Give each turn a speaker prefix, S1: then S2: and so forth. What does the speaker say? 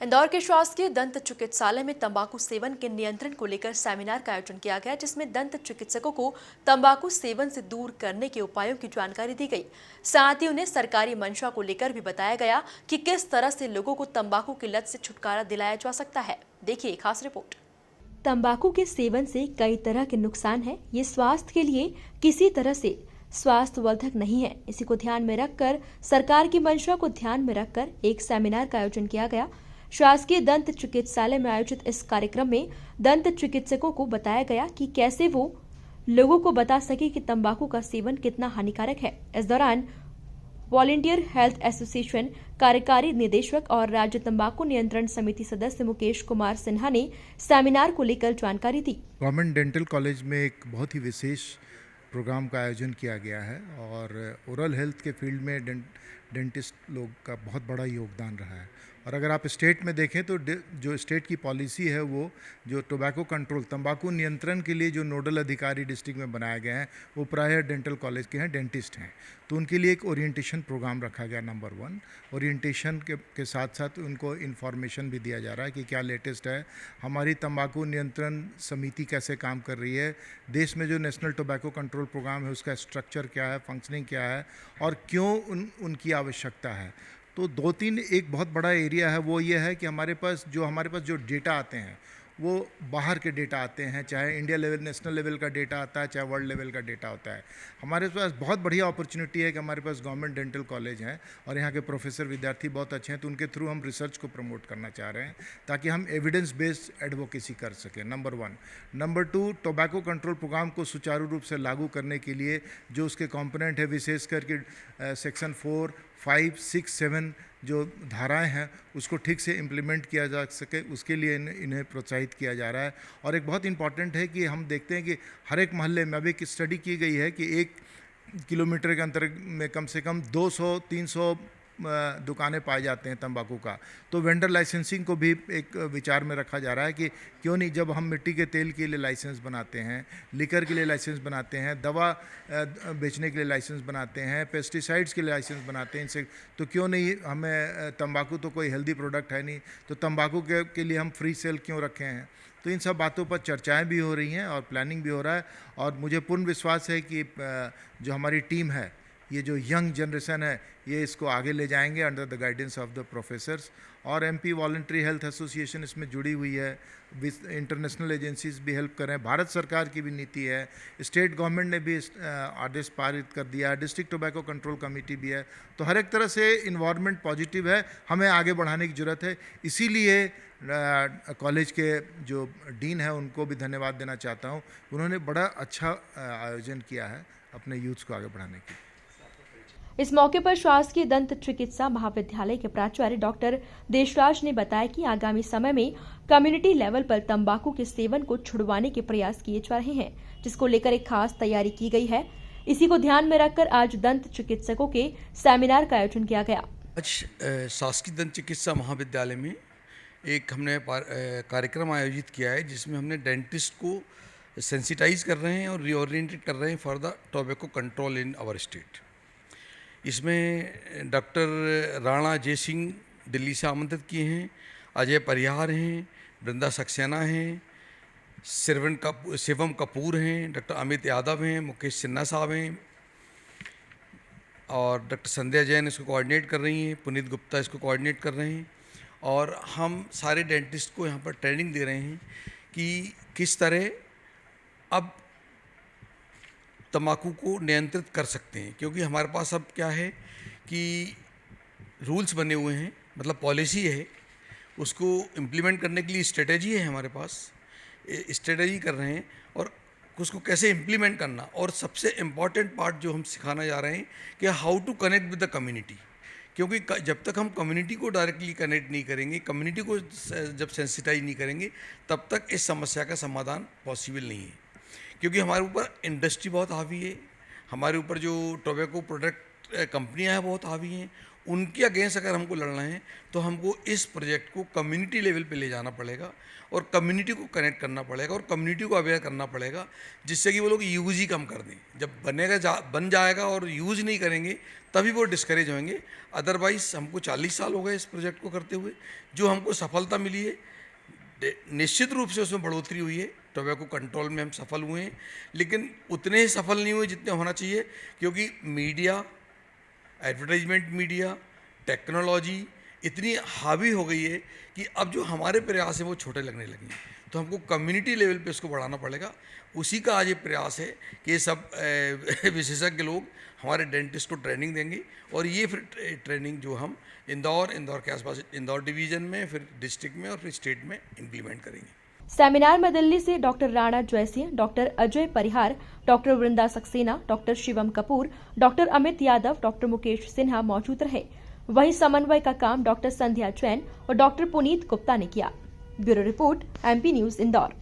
S1: इंदौर के शासकीय दंत चिकित्सालय में तंबाकू सेवन के नियंत्रण को लेकर सेमिनार का आयोजन किया गया, जिसमें दंत चिकित्सकों को तंबाकू सेवन से दूर करने के उपायों की जानकारी दी गई। साथ ही उन्हें सरकारी मंशा को लेकर भी बताया गया कि किस तरह से लोगों को तंबाकू की लत से छुटकारा दिलाया जा सकता है। देखिए खास रिपोर्ट। तंबाकू के सेवन से कई तरह के नुकसान हैं। ये स्वास्थ्य के लिए किसी तरह से स्वास्थ्यवर्धक नहीं है। इसी को ध्यान में रखकर सरकार की मंशा को ध्यान में रखकर एक सेमिनार का आयोजन किया गया। शासकीय दंत चिकित्सालय में आयोजित इस कार्यक्रम में दंत चिकित्सकों को बताया गया कि कैसे वो लोगों को बता सके कि तंबाकू का सेवन कितना हानिकारक है। इस दौरान वॉलंटियर हेल्थ एसोसिएशन कार्यकारी निदेशक और राज्य तंबाकू नियंत्रण समिति सदस्य मुकेश कुमार सिन्हा ने सेमिनार को लेकर जानकारी दी।
S2: गवर्नमेंट डेंटल कॉलेज में एक बहुत ही विशेष प्रोग्राम का आयोजन किया गया है और ओरल हेल्थ के फील्ड में डेंटिस्ट लोग का बहुत बड़ा योगदान रहा है। और अगर आप स्टेट में देखें तो जो स्टेट की पॉलिसी है वो जो टोबैको कंट्रोल तंबाकू नियंत्रण के लिए जो नोडल अधिकारी डिस्ट्रिक्ट में बनाए गए हैं वो प्राय डेंटल कॉलेज के हैं, डेंटिस्ट हैं। तो उनके लिए एक ओरिएंटेशन प्रोग्राम रखा गया। नंबर 1 ओरिएंटेशन के साथ साथ उनको इन्फॉर्मेशन भी दिया जा रहा है कि क्या लेटेस्ट है, हमारी तंबाकू नियंत्रण समिति कैसे काम कर रही है, देश में जो नेशनल टोबैको कंट्रोल प्रोग्राम है उसका स्ट्रक्चर क्या है, फंक्शनिंग क्या है और क्यों उनकी आवश्यकता है। तो 2-3 एक बहुत बड़ा एरिया है, वो ये है कि हमारे पास जो डेटा आते हैं वो बाहर के डेटा आते हैं, चाहे इंडिया लेवल नेशनल लेवल का डेटा आता है, चाहे वर्ल्ड लेवल का डेटा होता है। हमारे पास बहुत बढ़िया अपॉर्चुनिटी है कि हमारे पास गवर्नमेंट डेंटल कॉलेज हैं और यहाँ के प्रोफेसर विद्यार्थी बहुत अच्छे हैं, तो उनके थ्रू हम रिसर्च को प्रमोट करना चाह रहे हैं ताकि हम एविडेंस बेस्ड एडवोकेसी कर सकें। Number 1। Number 2, tobacco control programme को सुचारू रूप से लागू करने के लिए जो उसके कॉम्पोनेंट है, विशेष करके सेक्शन 4, 5, 6, 7 जो धाराएं हैं उसको ठीक से इम्प्लीमेंट किया जा सके, उसके लिए इन्हें प्रोत्साहित किया जा रहा है। और एक बहुत इंपॉर्टेंट है कि हम देखते हैं कि हर एक मोहल्ले में अभी एक स्टडी की गई है कि 1 किलोमीटर के अंतर में कम से कम 200-300 दुकानें पाए जाते हैं तंबाकू का। तो वेंडर लाइसेंसिंग को भी एक विचार में रखा जा रहा है कि क्यों नहीं, जब हम मिट्टी के तेल के लिए लाइसेंस बनाते हैं, लिकर के लिए लाइसेंस बनाते हैं, दवा बेचने के लिए लाइसेंस बनाते हैं, पेस्टिसाइड्स के लिए लाइसेंस बनाते हैं, इनसे तो क्यों नहीं हमें तंबाकू तो कोई हेल्दी प्रोडक्ट है नहीं, तो तंबाकू के लिए हम फ्री सेल क्यों रखे हैं। तो इन सब बातों पर चर्चाएं भी हो रही हैं और प्लानिंग भी हो रहा है। और मुझे पूर्ण विश्वास है कि जो हमारी टीम है, ये जो यंग जनरेशन है, ये इसको आगे ले जाएंगे under the guidance of the professors. और एमपी वॉलंटरी हेल्थ एसोसिएशन इसमें जुड़ी हुई है, इंटरनेशनल एजेंसीज भी हेल्प कर रहे हैं, भारत सरकार की भी नीति है, स्टेट गवर्नमेंट ने भी आदेश पारित कर दिया है, डिस्ट्रिक्ट टोबैको कंट्रोल कमेटी भी है। तो हर एक तरह से इन्वायरमेंट पॉजिटिव है, हमें आगे बढ़ाने की ज़रूरत है। इसीलिए कॉलेज के जो डीन है उनको भी धन्यवाद देना चाहता हूँ, उन्होंने बड़ा अच्छा आयोजन किया है अपने यूथ्स को आगे बढ़ाने की।
S1: इस मौके पर शासकीय दंत चिकित्सा महाविद्यालय के प्राचार्य डॉक्टर देशराज ने बताया कि आगामी समय में कम्युनिटी लेवल पर तंबाकू के सेवन को छुड़वाने के प्रयास किए जा रहे हैं, जिसको लेकर एक खास तैयारी की गई है। इसी को ध्यान में रखकर आज दंत चिकित्सकों के सेमिनार का आयोजन किया गया।
S3: आज शासकीय दंत चिकित्सा महाविद्यालय में एक हमने कार्यक्रम आयोजित किया है, जिसमें हमने डेंटिस्ट को सेंसिटाइज कर रहे हैं और रीओरिएंटेड कर रहे हैं for the tobacco control in our state. इसमें डॉक्टर राणा जय सिंह दिल्ली से आमंत्रित किए हैं, अजय परिहार हैं, वृंदा सक्सेना हैं, शिवम कपूर हैं, डॉक्टर अमित यादव हैं, मुकेश सिन्हा साहब हैं और डॉक्टर संध्या जैन इसको कोऑर्डिनेट कर रही हैं, पुनीत गुप्ता इसको कोऑर्डिनेट कर रहे हैं। और हम सारे डेंटिस्ट को यहाँ पर ट्रेनिंग दे रहे हैं कि किस तरह अब तंबाकू को नियंत्रित कर सकते हैं, क्योंकि हमारे पास अब क्या है कि रूल्स बने हुए हैं, मतलब पॉलिसी है, उसको इम्प्लीमेंट करने के लिए स्ट्रेटजी है हमारे पास, स्ट्रेटजी कर रहे हैं और उसको कैसे इम्प्लीमेंट करना। और सबसे इम्पॉर्टेंट पार्ट जो हम सिखाना जा रहे हैं कि how to connect with the community, क्योंकि जब तक हम कम्युनिटी को डायरेक्टली कनेक्ट नहीं करेंगे, कम्युनिटी को जब सेंसिटाइज नहीं करेंगे, तब तक इस समस्या का समाधान पॉसिबल नहीं है। क्योंकि हमारे ऊपर इंडस्ट्री बहुत हावी है, हमारे ऊपर जो टोबैको प्रोडक्ट कंपनियां हैं बहुत हावी हैं, उनके अगेंस्ट अगर हमको लड़ना है तो हमको इस प्रोजेक्ट को कम्युनिटी लेवल पे ले जाना पड़ेगा और कम्युनिटी को कनेक्ट करना पड़ेगा और कम्युनिटी को अवेयर करना पड़ेगा, जिससे कि वो लोग यूज़ ही कम कर दें। जब बन जाएगा और यूज़ नहीं करेंगे तभी वो डिस्करेज होंगे। अदरवाइज हमको 40 साल हो गए इस प्रोजेक्ट को करते हुए, जो हमको सफलता मिली है निश्चित रूप से उसमें बढ़ोतरी हुई है, टोबैको कंट्रोल में हम सफल हुए हैं, लेकिन उतने ही सफल नहीं हुए जितने होना चाहिए, क्योंकि मीडिया, एडवर्टाइजमेंट मीडिया, टेक्नोलॉजी इतनी हावी हो गई है कि अब जो हमारे प्रयास हैं वो छोटे लगने लगे हैं। तो हमको कम्युनिटी लेवल पे इसको बढ़ाना पड़ेगा। उसी का आज ये प्रयास है कि ये सब विशेषज्ञ लोग हमारे डेंटिस्ट को ट्रेनिंग देंगे और ये फिर ट्रेनिंग जो हम इंदौर के आसपास इंदौर डिवीज़न में, फिर डिस्ट्रिक्ट में और फिर स्टेट में इम्प्लीमेंट करेंगे।
S1: सेमिनार में दिल्ली से doctor Rana Jaisingh, doctor Ajay Parihar, doctor Vrinda Saxena, doctor Shivam Kapoor, doctor Amit Yadav, doctor Mukesh Sinha मौजूद रहे। वहीं समन्वय का काम डॉक्टर संध्या जैन और डॉक्टर पुनीत गुप्ता ने किया। Bureau report, MP news, Indore.